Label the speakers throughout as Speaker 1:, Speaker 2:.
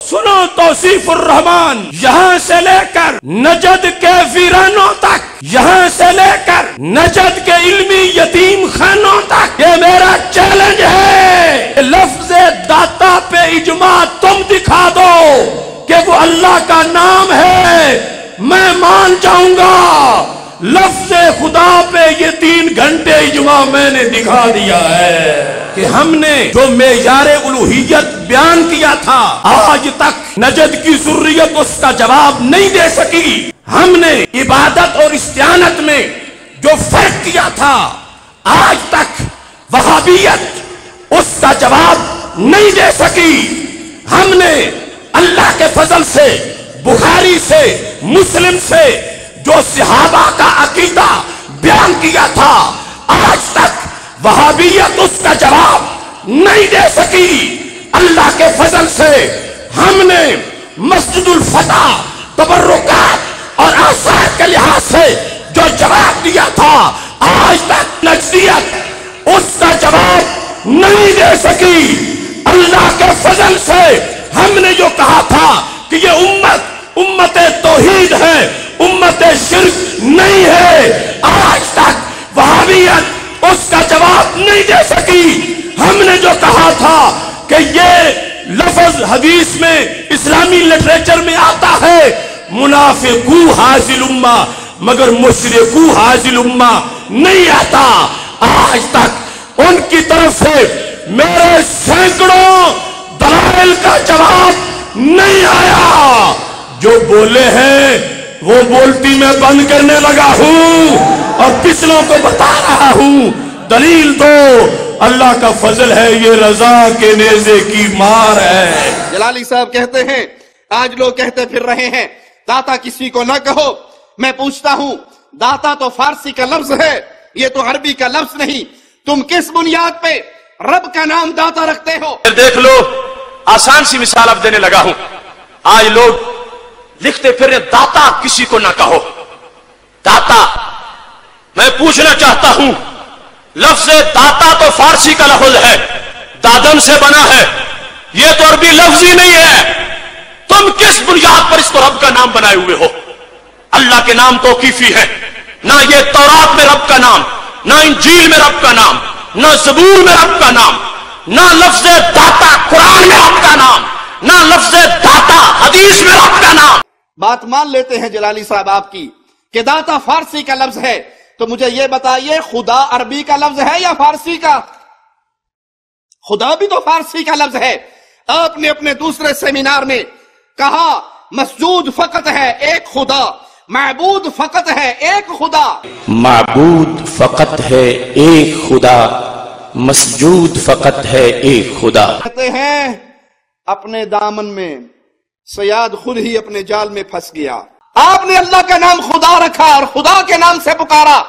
Speaker 1: سنو توصیف الرحمان، یہاں سے لے کر نجد کے ویرانوں تک، یہاں سے لے کر نجد کے علمی یتیم خانوں تک، یہ میرا چیلنج ہے۔ لفظ داتا پہ اجماع تم دکھا دو کہ وہ اللہ کا نام ہے، میں مان جاؤں گا۔ لفظ خدا پہ یہ 3 گھنٹے اجماع میں نے دکھا دیا ہے کہ ہم نے جو معیار الوہیت بیان کیا تھا آج تک نجد کی ذریت اس کا جواب نہیں دے سکی۔ ہم نے عبادت اور استعانت میں جو فرق کیا تھا آج تک وہابیت اس کا جواب نہیں دے سکی۔ ہم نے اللہ کے فضل سے بخاری سے مسلم سے جو صحابہ کا عقیدہ بیان کیا تھا آج تک وہابیت اس کا جواب نہیں دے سکی۔ اللہ کے فضل سے ہم نے مسجد الفتح تبرکات اور آثار کے لحاظ سے جو جواب دیا تھا آج تک نجدیت اس کا جواب نہیں دے سکی۔ اللہ کے فضل سے ہم نے جو کہا تھا کہ یہ امت توحید ہے، امت شرک نہیں ہے، آج تک وہابیت اس کا جواب نہیں دے سکی۔ ہم نے جو کہا تھا کہ یہ لفظ حدیث میں اسلامی لٹریچر میں آتا ہے منافقو حاضل امہ مگر مشرکو حاضل امہ نہیں آتا، آج تک ان کی طرف سے میرے سینکڑوں دلائل کا جواب نہیں آیا۔ جو بولے ہیں وہ بولتی میں بند کرنے لگا ہوں اور پچھلوں کو بتا رہا ہوں دلیل دو۔ اللہ کا فضل ہے، یہ رضا کے نیزے کی مار ہے۔
Speaker 2: جلالی صاحب کہتے ہیں آج لوگ کہتے پھر رہے ہیں داتا کسی کو نہ کہو۔ میں پوچھتا ہوں داتا تو فارسی کا لفظ ہے، یہ تو عربی کا لفظ نہیں، تم کس بنیاد پہ رب کا نام داتا رکھتے ہو؟
Speaker 1: دیکھ لو، آسان سی مثال اب دینے لگا ہوں۔ آج لوگ لکھتے پھر داتا کسی کو نہ کہو، داتا۔ میں پوچھنا چاہتا ہوں لفظ داتا تو فارسی کا لفظ ہے، دادن سے بنا ہے، یہ تو عربی لفظ ہی نہیں ہے۔ تم کس بنیاد پر اس کو رب کا نام بنائے ہوئے ہو؟ اللہ کے نام توقیفی ہے، نہ یہ تورات میں رب کا نام، نہ انجیل میں رب کا نام، نہ زبور میں رب کا نام، نہ لفظ داتا قرآن میں رب کا نام، نہ لفظ داتا حدیث میں رب کا نام۔
Speaker 2: بات مان لیتے ہیں جلالی صاحب آپ کی کہ داتا فارسی کا لفظ ہے، تو مجھے یہ بتائیے خدا عربی کا لفظ ہے یا فارسی کا؟ خدا بھی تو فارسی کا لفظ ہے۔ آپ نے اپنے دوسرے سیمینار میں کہا مسجود فقط ہے ایک خدا، معبود فقط ہے ایک خدا۔
Speaker 1: معبود فقط ہے ایک خدا، مسجود فقط ہے ایک خدا۔
Speaker 2: کہتے ہیں اپنے دامن میں سیاد خود ہی اپنے جال میں پھنس گیا۔ آپ نے اللہ کا نام خدا رکھا اور خدا کے نام سے پکارا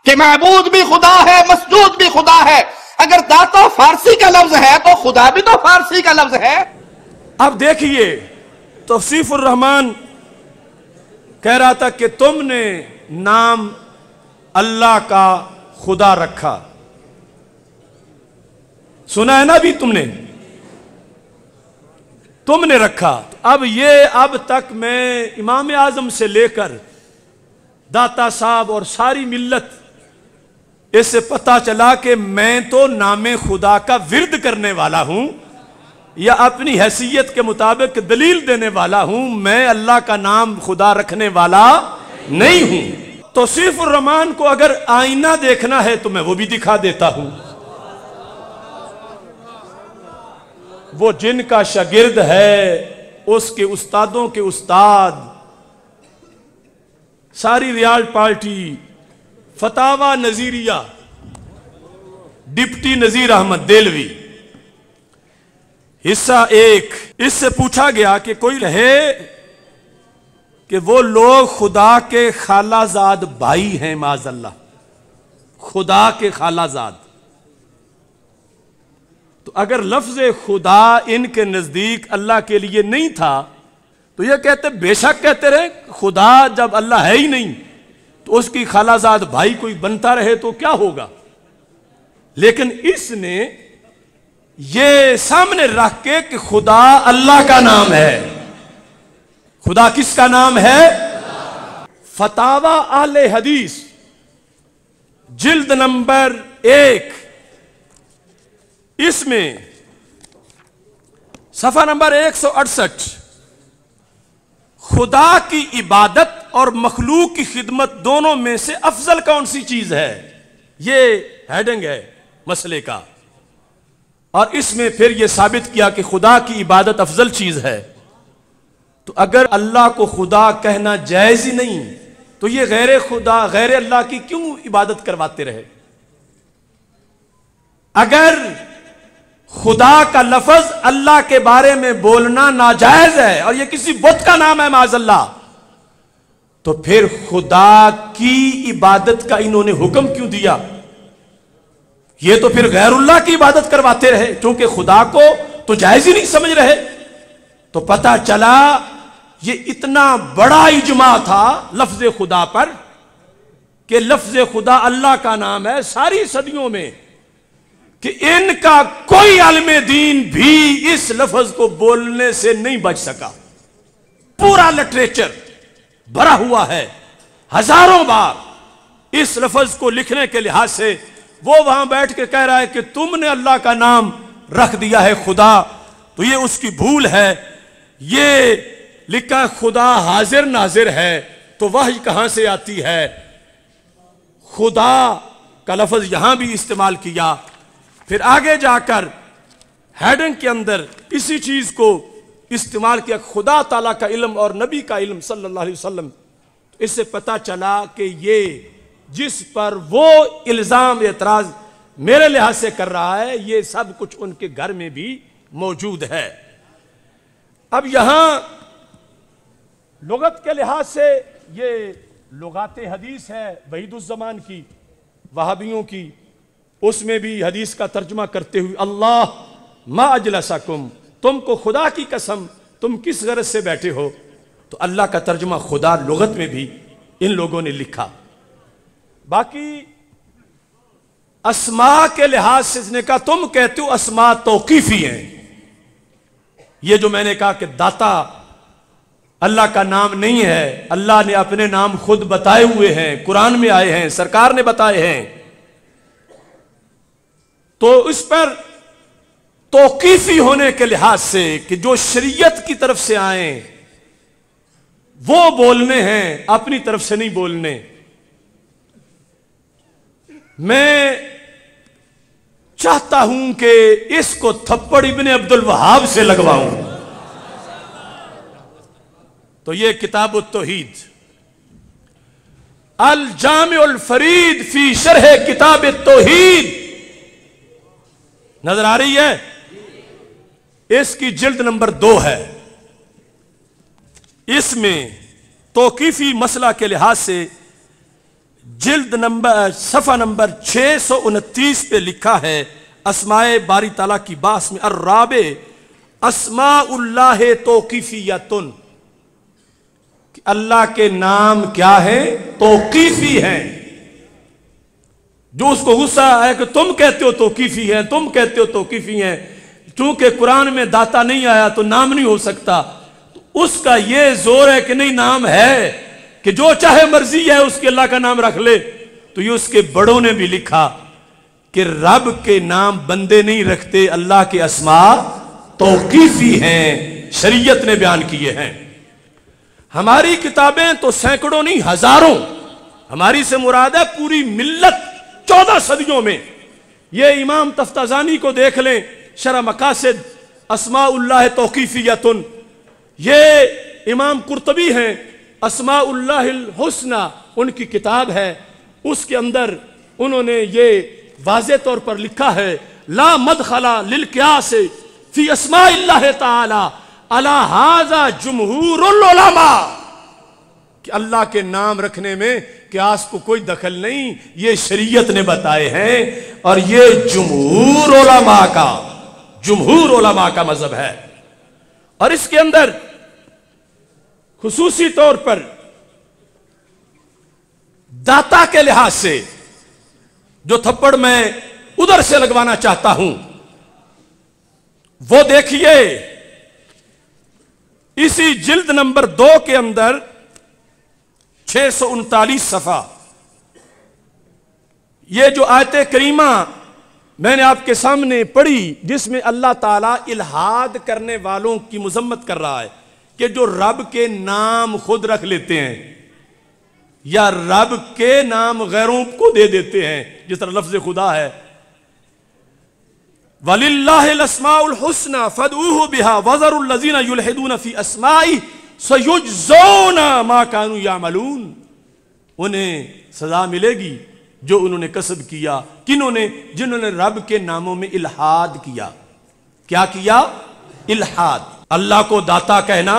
Speaker 2: کہ معبود بھی خدا ہے، مسجود بھی خدا ہے۔ اگر داتا فارسی کا لفظ ہے تو خدا بھی تو فارسی کا لفظ ہے۔
Speaker 1: اب دیکھیے توصیف الرحمان کہہ رہا تھا کہ تم نے نام اللہ کا خدا رکھا، سنا ہے نا بھی تم نے رکھا۔ اب تک میں امام اعظم سے لے کر داتا صاحب اور ساری ملت اس سے پتہ چلا کہ میں تو نام خدا کا ورد کرنے والا ہوں یا اپنی حیثیت کے مطابق دلیل دینے والا ہوں، میں اللہ کا نام خدا رکھنے والا نہیں ہوں۔ توصیف الرحمان کو اگر آئینہ دیکھنا ہے تو میں وہ بھی دکھا دیتا ہوں۔ وہ جن کا شاگرد ہے اس کے استادوں کے استاد، ساری ریال پارٹی، فتاوی نظیریہ، ڈپٹی نذیر احمد دہلوی، حصہ 1۔ اس سے پوچھا گیا کہ کوئی رہے کہ وہ لوگ خدا کے خالہ زاد بھائی ہیں، معاذ اللہ، خدا کے خالہ زاد، تو اگر لفظ خدا ان کے نزدیک اللہ کے لیے نہیں تھا تو یہ کہتے بے شک کہتے رہے خدا جب اللہ ہے ہی نہیں تو اس کی خالہ زاد بھائی کوئی بنتا رہے تو کیا ہوگا۔ لیکن اس نے یہ سامنے رکھ کے کہ خدا اللہ کا نام ہے. خدا کس کا نام ہے؟ فتاوی اہل حدیث جلد نمبر 1، اس میں صفحہ نمبر 168، خدا کی عبادت اور مخلوق کی خدمت دونوں میں سے افضل کون سی چیز ہے، یہ ہیڈنگ ہے مسئلے کا. اور اس میں پھر یہ ثابت کیا کہ خدا کی عبادت افضل چیز ہے. تو اگر اللہ کو خدا کہنا جائز ہی نہیں تو یہ غیر خدا، غیر اللہ کی کیوں عبادت کرواتے رہے؟ اگر خدا کا لفظ اللہ کے بارے میں بولنا ناجائز ہے اور یہ کسی بت کا نام ہے معاذ اللہ، تو پھر خدا کی عبادت کا انہوں نے حکم کیوں دیا؟ یہ تو پھر غیر اللہ کی عبادت کرواتے رہے چونکہ خدا کو تو جائز ہی نہیں سمجھ رہے. تو پتہ چلا یہ اتنا بڑا اجماع تھا لفظ خدا پر کہ لفظ خدا اللہ کا نام ہے ساری صدیوں میں، کہ ان کا کوئی عالم دین بھی اس لفظ کو بولنے سے نہیں بچ سکا. پورا لٹریچر بھرا ہوا ہے ہزاروں بار اس لفظ کو لکھنے کے لحاظ سے. وہ وہاں بیٹھ کے کہہ رہا ہے کہ تم نے اللہ کا نام رکھ دیا ہے خدا، تو یہ اس کی بھول ہے. یہ لکھا خدا حاضر ناظر ہے، تو وحی کہاں سے آتی ہے؟ خدا کا لفظ یہاں بھی استعمال کیا. پھر آگے جا کر ہیڈنگ کے اندر اسی چیز کو استعمال کیا، خدا تعالیٰ کا علم اور نبی کا علم صلی اللہ علیہ وسلم. اس سے پتہ چلا کہ یہ جس پر وہ الزام اعتراض میرے لحاظ سے کر رہا ہے، یہ سب کچھ ان کے گھر میں بھی موجود ہے. اب یہاں لغت کے لحاظ سے یہ لغات حدیث ہے وحید الزمان کی، وہابیوں کی. اس میں بھی حدیث کا ترجمہ کرتے ہوئے اللہ ما اجلسکم، تم کو خدا کی قسم تم کس غرض سے بیٹھے ہو. تو اللہ کا ترجمہ خدا لغت میں بھی ان لوگوں نے لکھا. باقی اسماء کے لحاظ سے اس نے کہا تم کہتے ہو اسماء توقیفی ہیں. یہ جو میں نے کہا کہ داتا اللہ کا نام نہیں ہے، اللہ نے اپنے نام خود بتائے ہوئے ہیں، قرآن میں آئے ہیں، سرکار نے بتائے ہیں. تو اس پر توقیفی ہونے کے لحاظ سے کہ جو شریعت کی طرف سے آئیں وہ بولنے ہیں، اپنی طرف سے نہیں بولنے. میں چاہتا ہوں کہ اس کو تھپڑ ابن عبد الوہاب سے لگواؤں. تو یہ کتاب التوحید الجامع الفرید فی شرح کتاب التوحید نظر آ رہی ہے؟ اس کی جلد نمبر 2 ہے. اس میں توقیفی مسئلہ کے لحاظ سے جلد نمبر صفحہ نمبر 629 پہ لکھا ہے اسماء باری تعالیٰ کی بحث میں الرابع اسماء اللہ توقیفیتن، کہ اللہ کے نام کیا ہیں؟ توقیفی ہیں. جو اس کو غصہ ہے کہ تم کہتے ہو توقیفی ہیں، تم کہتے ہو توقیفی ہیں، چونکہ قرآن میں داتا نہیں آیا تو نام نہیں ہو سکتا. تو اس کا یہ زور ہے کہ نہیں نام ہے، کہ جو چاہے مرضی ہے اس کے اللہ کا نام رکھ لے. تو یہ اس کے بڑوں نے بھی لکھا کہ رب کے نام بندے نہیں رکھتے، اللہ کے اسماء توقیفی ہیں، شریعت نے بیان کیے ہیں. ہماری کتابیں تو سینکڑوں نہیں ہزاروں، ہماری سے مراد ہے پوری ملت 14 صدیوں میں. یہ امام تفتازانی کو دیکھ لیں، شرح مقاصد اسماء اللہ توقیفیتن. یہ امام قرطبی ہیں، اسماء اللہ الحسنى ان کی کتاب ہے، اس کے اندر انہوں نے یہ واضح طور پر لکھا ہے لا مدخل للقیاس فی اسماء اللہ تعالی علی ھذا جمہور العلماء، کہ اللہ کے نام رکھنے میں قیاس کو کوئی دخل نہیں، یہ شریعت نے بتائے ہیں اور یہ جمہور علماء کا مذہب ہے. اور اس کے اندر خصوصی طور پر داتا کے لحاظ سے جو تھپڑ میں ادھر سے لگوانا چاہتا ہوں وہ دیکھیے اسی جلد نمبر 2 کے اندر 639 صفحہ، یہ جو آیت کریمہ میں نے آپ کے سامنے پڑھی جس میں اللہ تعالیٰ الحاد کرنے والوں کی مذمت کر رہا ہے کہ جو رب کے نام خود رکھ لیتے ہیں یا رب کے نام غیروں کو دے دیتے ہیں، جس طرح لفظ خدا ہے وَلِلَّهِ الْأَسْمَاءُ الْحُسْنَى فَادْعُوهُ بِهَا وَذَرُوا الَّذِينَ يُلْحِدُونَ فِي أَسْمَائِهِ سَيُجْزَوْنَ مَا كَانُوا يَعْمَلُونَ، انہیں سزا ملے گی جو انہوں نے کسب کیا۔ کنہوں نے؟ جنہوں نے رب کے ناموں میں الحاد کیا۔ کیا کیا؟ الحاد۔ اللہ کو داتا کہنا،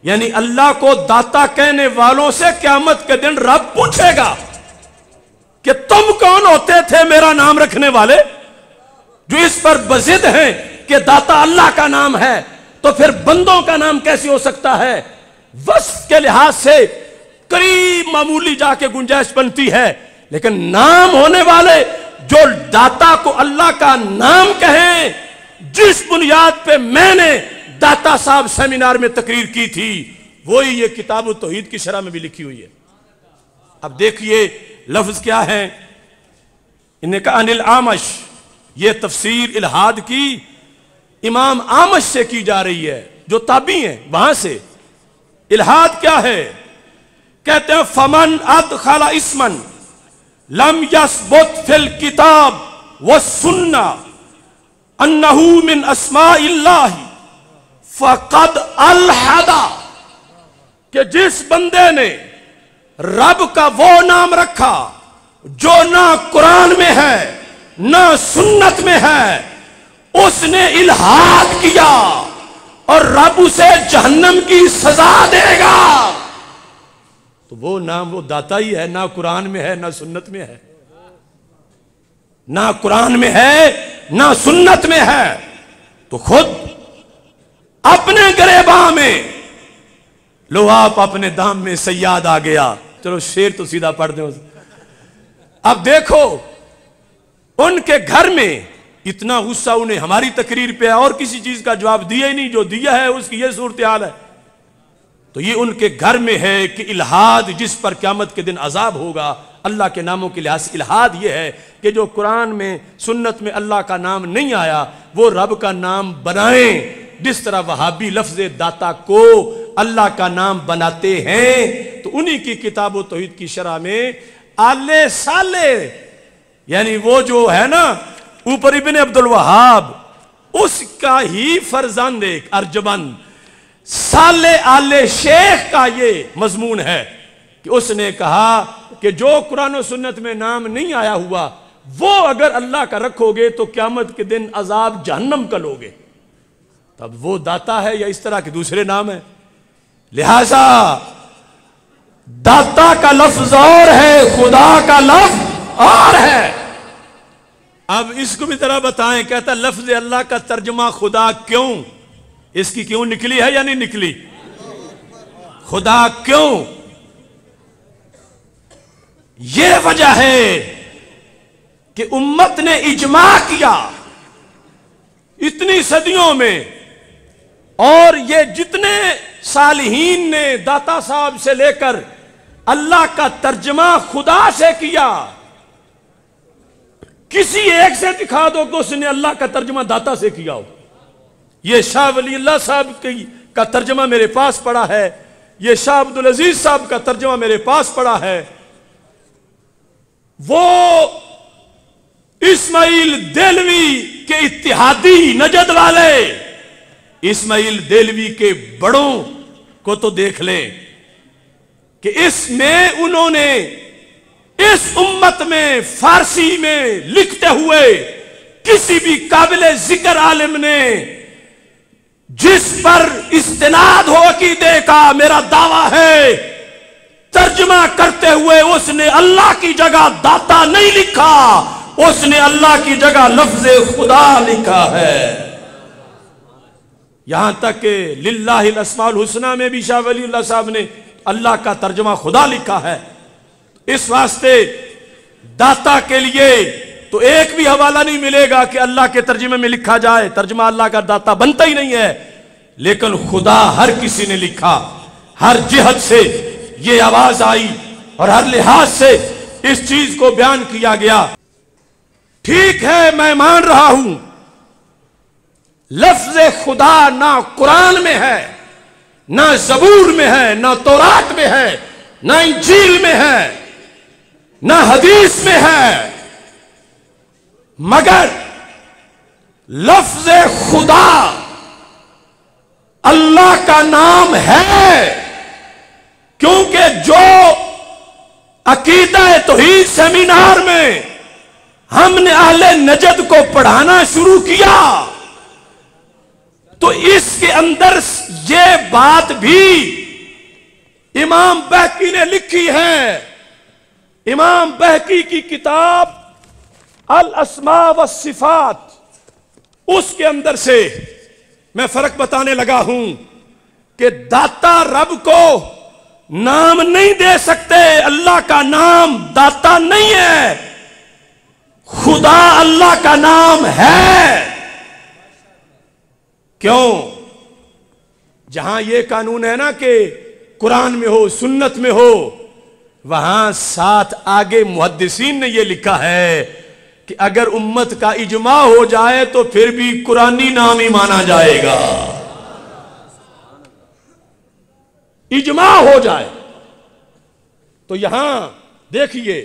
Speaker 1: یعنی اللہ کو داتا کہنے والوں سے قیامت کے دن رب پوچھے گا کہ تم کون ہوتے تھے میرا نام رکھنے والے، جو اس پر بضد ہیں کہ داتا اللہ کا نام ہے تو پھر بندوں کا نام کیسے ہو سکتا ہے؟ وصف کے لحاظ سے قریب معمولی جا کے گنجائش بنتی ہے، لیکن نام ہونے والے جو داتا کو اللہ کا نام کہیں، جس بنیاد پہ میں نے داتا صاحب سیمینار میں تقریر کی تھی، وہی یہ کتاب التوحید کی شرح میں بھی لکھی ہوئی ہے۔ اب دیکھیے لفظ کیا ہے، انہیں کہا انل آمش، یہ تفسیر الحاد کی امام آمش سے کی جا رہی ہے جو تابعی ہیں وہاں سے۔ الحاد کیا ہے؟ کہتے ہیں فمن ادخل اسمن لم یثبت فی الکتاب والسنہ انہ من اسماء اللہ فقد الحد، کہ جس بندے نے رب کا وہ نام رکھا جو نہ قرآن میں ہے نہ سنت میں ہے، اس نے الحاد کیا اور رب اسے جہنم کی سزا دے گا۔ تو وہ نام وہ داتا ہی ہے، نہ قرآن میں ہے نہ سنت میں ہے، نہ قرآن میں ہے نہ سنت میں ہے، تو خود اپنے گریباں میں لو آپ اپنے دام میں صیاد آ گیا۔ چلو شعر تو سیدھا پڑھ دیں۔ اب دیکھو ان کے گھر میں اتنا غصہ انہیں ہماری تقریر پہ ہے اور کسی چیز کا جواب دیا ہی نہیں، جو دیا ہے اس کی یہ صورتحال ہے۔ تو یہ ان کے گھر میں ہے کہ الحاد جس پر قیامت کے دن عذاب ہوگا اللہ کے ناموں کے لحاظ سے، الحاد یہ ہے کہ جو قرآن میں سنت میں اللہ کا نام نہیں آیا وہ رب کا نام بنائیں، جس طرح وہابی لفظ داتا کو اللہ کا نام بناتے ہیں۔ تو انہی کی کتاب و توحید کی شرح میں آلے سالے، یعنی وہ جو ہے نا اوپر ابن عبد الوہاب، اس کا ہی فرزند ایک ارجمند سالے آلے شیخ کا یہ مضمون ہے کہ اس نے کہا کہ جو قرآن و سنت میں نام نہیں آیا ہوا وہ اگر اللہ کا رکھو گے تو قیامت کے دن عذاب جہنم کا لوگے۔ تب وہ داتا ہے یا اس طرح کے دوسرے نام ہیں؟ لہذا داتا کا لفظ اور ہے، خدا کا لفظ اور ہے۔ اب اس کو بھی ذرا بتائیں، کہتا لفظ اللہ کا ترجمہ خدا کیوں؟ اس کی کیوں نکلی ہے یا نہیں نکلی؟ خدا کیوں؟ یہ وجہ ہے کہ امت نے اجماع کیا اتنی صدیوں میں، اور یہ جتنے صالحین نے داتا صاحب سے لے کر اللہ کا ترجمہ خدا سے کیا، کسی ایک سے دکھا دو کہ اس نے اللہ کا ترجمہ داتا سے کیا ہو۔ یہ شاہ ولی اللہ صاحب کا ترجمہ میرے پاس پڑا ہے، یہ شاہ عبدالعزیز صاحب کا ترجمہ میرے پاس پڑا ہے، وہ اسماعیل دہلوی کے اتحادی نجد والے اسماعیل دہلوی کے بڑوں کو تو دیکھ لیں کہ اس میں انہوں نے اس امت میں فارسی میں لکھتے ہوئے کسی بھی قابل ذکر عالم نے جس پر استناد ہو عقیدے کا میرا دعویٰ ہے، ترجمہ کرتے ہوئے اس نے اللہ کی جگہ داتا نہیں لکھا، اس نے اللہ کی جگہ لفظ خدا لکھا ہے۔ یہاں تک کہ للہ الاسماء الحسنى میں بھی شاہ ولی اللہ صاحب نے اللہ کا ترجمہ خدا لکھا ہے۔ اس واسطے داتا کے لیے تو ایک بھی حوالہ نہیں ملے گا کہ اللہ کے ترجمے میں لکھا جائے، ترجمہ اللہ کا داتا بنتا ہی نہیں ہے، لیکن خدا ہر کسی نے لکھا، ہر جہت سے یہ آواز آئی اور ہر لحاظ سے اس چیز کو بیان کیا گیا۔ ٹھیک ہے، میں مان رہا ہوں لفظ خدا نہ قرآن میں ہے، نہ زبور میں ہے، نہ تورات میں ہے، نہ انجیل میں ہے، نہ حدیث میں ہے، مگر لفظ خدا اللہ کا نام ہے، کیونکہ جو عقیدہ توحید سیمینار میں ہم نے اہل نجد کو پڑھانا شروع کیا تو اس کے اندر یہ بات بھی امام بہقی نے لکھی ہے۔ امام بہقی کی کتاب الاسماء والصفات، اس کے اندر سے میں فرق بتانے لگا ہوں کہ داتا رب کو نام نہیں دے سکتے، اللہ کا نام داتا نہیں ہے، خدا اللہ کا نام ہے۔ کیوں؟ جہاں یہ قانون ہے نا کہ قرآن میں ہو، سنت میں ہو، وہاں ساتھ آگے محدثین نے یہ لکھا ہے کہ اگر امت کا اجماع ہو جائے تو پھر بھی قرآنی نام ہی مانا جائے گا، اجماع ہو جائے۔ تو یہاں دیکھیے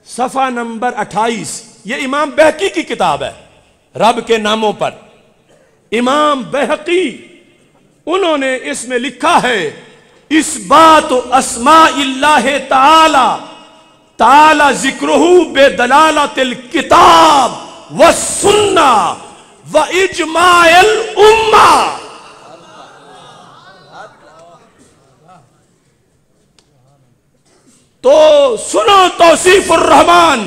Speaker 1: صفحہ نمبر 28، یہ امام بہقی کی کتاب ہے رب کے ناموں پر۔ امام بہقی انہوں نے اس میں لکھا ہے اثبات اسماء اللہ تعالی تعالی ذکرہ بدلالۃ الکتاب والسنہ واجماع الامہ۔ تو سنو توصیف الرحمن،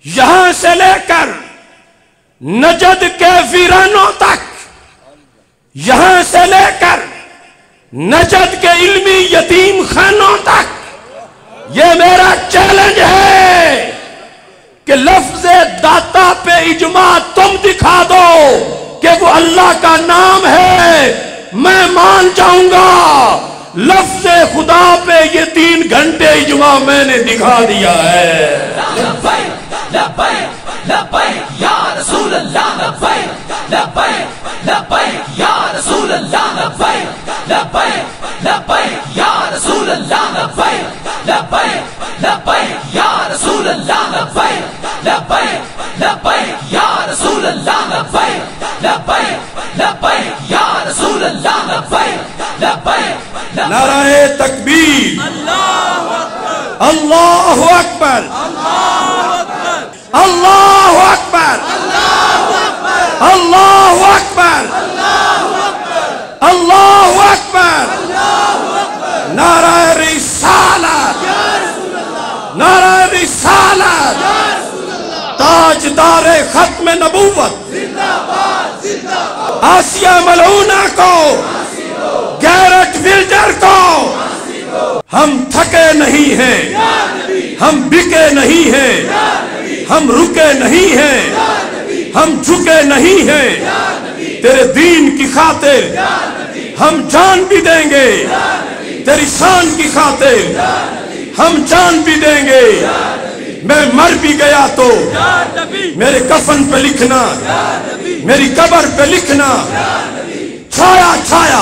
Speaker 1: یہاں سے لے کر نجد کے ویرانوں تک، یہاں سے لے کر نجد کے علمی یتیم خانوں تک، یہ میرا چیلنج ہے کہ لفظ داتا پہ اجماع تم دکھا دو کہ وہ اللہ کا نام ہے، میں مان جاؤں گا۔ لفظ خدا پہ یہ 3 گھنٹے اجماع میں نے دکھا دیا ہے۔
Speaker 3: لبیک لبیک لبیک یا رسول اللہ، لبیک لبیک لبیک یا رسول اللہ، لبیک لبیک لبیک یا رسول اللہ، لبیک لبیک لبیک یا رسول اللہ، لبیک لبیک لبیک یا رسول اللہ، لبیک لبیک لبیک یا رسول اللہ، لبیک لبیک۔
Speaker 1: نعرہ تکبیر، اللہ اکبر، اللہ اکبر، اللہ اکبر، اللہ اکبر، نعرہ رسالت، نعرہ رسالت، تاجدار ختم نبوت آسیہ ملعونہ کو، گیرٹ ولڈر کو، ہم تھکے نہیں ہیں، ہم بکے نہیں ہیں، ہم رکے نہیں ہیں، ہم جھکے نہیں ہیں، تیرے دین کی خاطر ہم جان بھی دیں گے، تیری شان کی خاطر ہم جان بھی دیں گے۔ میں مر بھی گیا تو میرے کفن پہ لکھنا، میری قبر پہ لکھنا، چھایا چھایا